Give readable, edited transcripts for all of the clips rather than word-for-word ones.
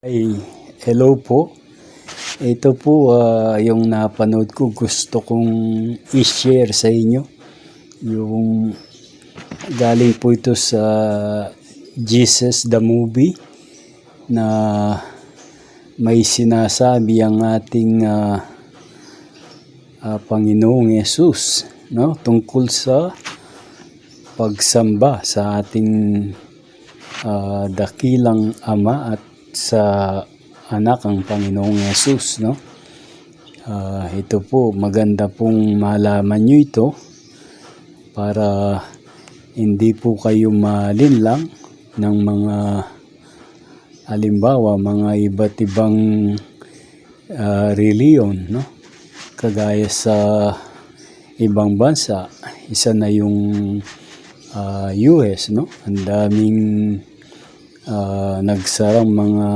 Ay, hello po. Ito po yung napanood ko. Gusto kong i-share sa inyo. Yung galing po ito sa Jesus the Movie na may sinasabi ang ating Panginoong Yesus, no? Tungkol sa pagsamba sa ating dakilang Ama at sa anak ang Panginoong Yesus, no? Ito po, maganda pong malaman nyo ito para hindi po kayo malinlang ng mga halimbawa, mga iba't ibang reliyon, no? Kagaya sa ibang bansa, isa na yung US, no? Ang daming nagsarang mga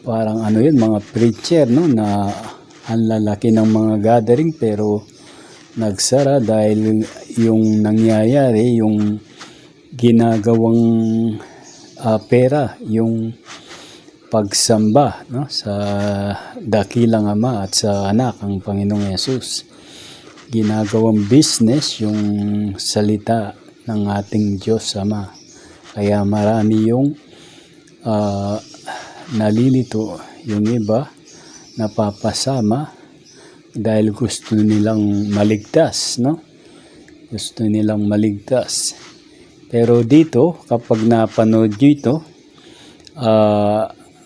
parang ano yun, mga preacher, no, na ang lalaki ng mga gathering pero nagsara dahil yung nangyayari, yung ginagawang pera, yung pagsamba, no, sa dakilang Ama at sa anak ang Panginoong Yesus. Ginagawang business yung salita ng ating Diyos Ama. Kaya marami yung nalilito, yung iba napapasama dahil gusto nilang maligtas, no? Gusto nilang maligtas. Pero dito, kapag napanood nyo ito,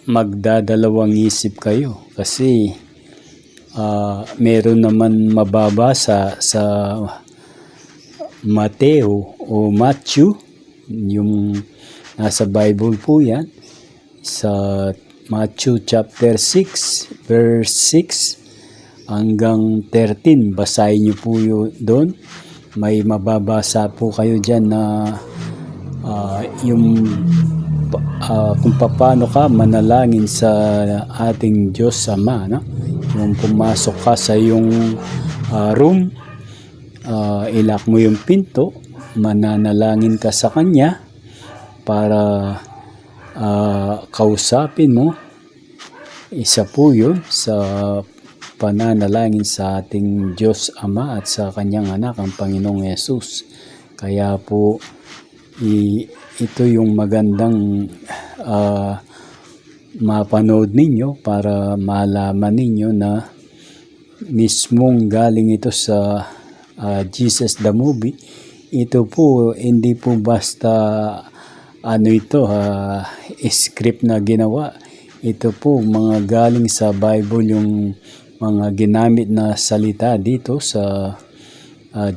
magdadalawang isip kayo kasi meron naman mababasa sa Mateo o Matthew, yung nasa Bible po yan, sa Matthew chapter 6 verse 6 hanggang 13. Basahin niyo po yun doon. May mababasa po kayo dyan na yung kung paano ka manalangin sa ating Diyos Ama, no? Yung pumasok ka sa yung room, ilak mo yung pinto, mananalangin ka sa Kanya para kausapin mo. Isa po yun sa pananalangin sa ating Diyos Ama at sa Kanyang anak ang Panginoong Yesus. Kaya po ito yung magandang mapanood ninyo para malaman ninyo na mismong galing ito sa Jesus the Movie. Ito po hindi po basta script na ginawa. Ito po mga galing sa Bible, yung mga ginamit na salita dito sa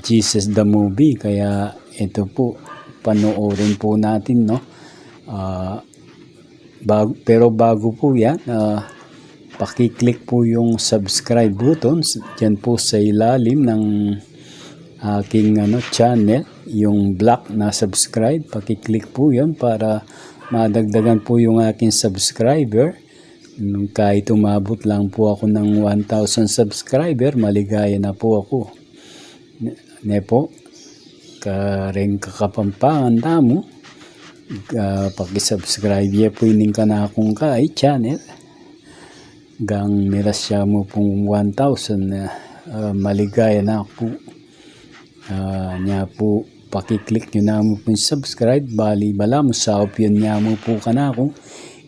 Jesus the Movie. Kaya ito po, panoorin po natin, no? Pero bago po yan, pakiclick po yung subscribe buttons dyan po sa ilalim ng aking channel, yung black na subscribe. Pakiclick po yan para madagdagan po yung aking subscriber. Kahit umabot lang po ako ng 1,000 subscriber, maligaya na po ako. Nepo, kareng kakapampangan tamo, pakisubscribe ya po ining ka na akong kay channel. Gang mirasya mo pong 1,000, maligaya na ako. Nya po, pakiclick nyo na mo po yung subscribe, bali bala mo sa opinion nya mo po ka na ako.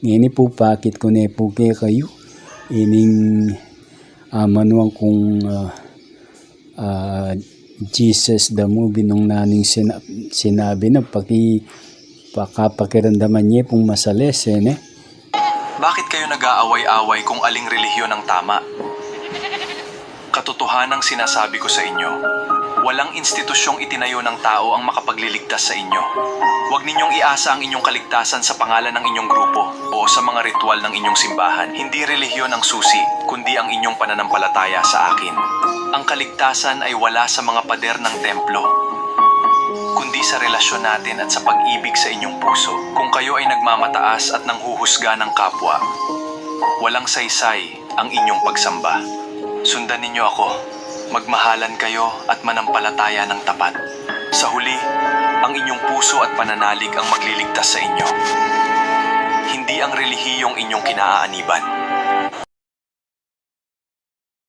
Ngini po pakit ko na po kayo ining manuang kong Jesus the Movie nung naning sinabi na pakiramdaman niya pong masalesen, eh. Bakit kayo nag-aaway-away kung aling relihiyon ang tama? Katotohanang sinasabi ko sa inyo, walang institusyong itinayo ng tao ang makapagliligtas sa inyo. Huwag ninyong iasa ang inyong kaligtasan sa pangalan ng inyong grupo o sa mga ritual ng inyong simbahan. Hindi relihiyon ang susi, kundi ang inyong pananampalataya sa akin. Ang kaligtasan ay wala sa mga pader ng templo, kundi sa relasyon natin at sa pag-ibig sa inyong puso. Kung kayo ay nagmamataas at nanghuhusga ng kapwa, walang saysay ang inyong pagsamba. Sundan ninyo ako, magmahalan kayo at manampalataya ng tapat. Sa huli, ang inyong puso at pananalig ang magliligtas sa inyo. hindi ang relihiyong inyong kinaaaniban.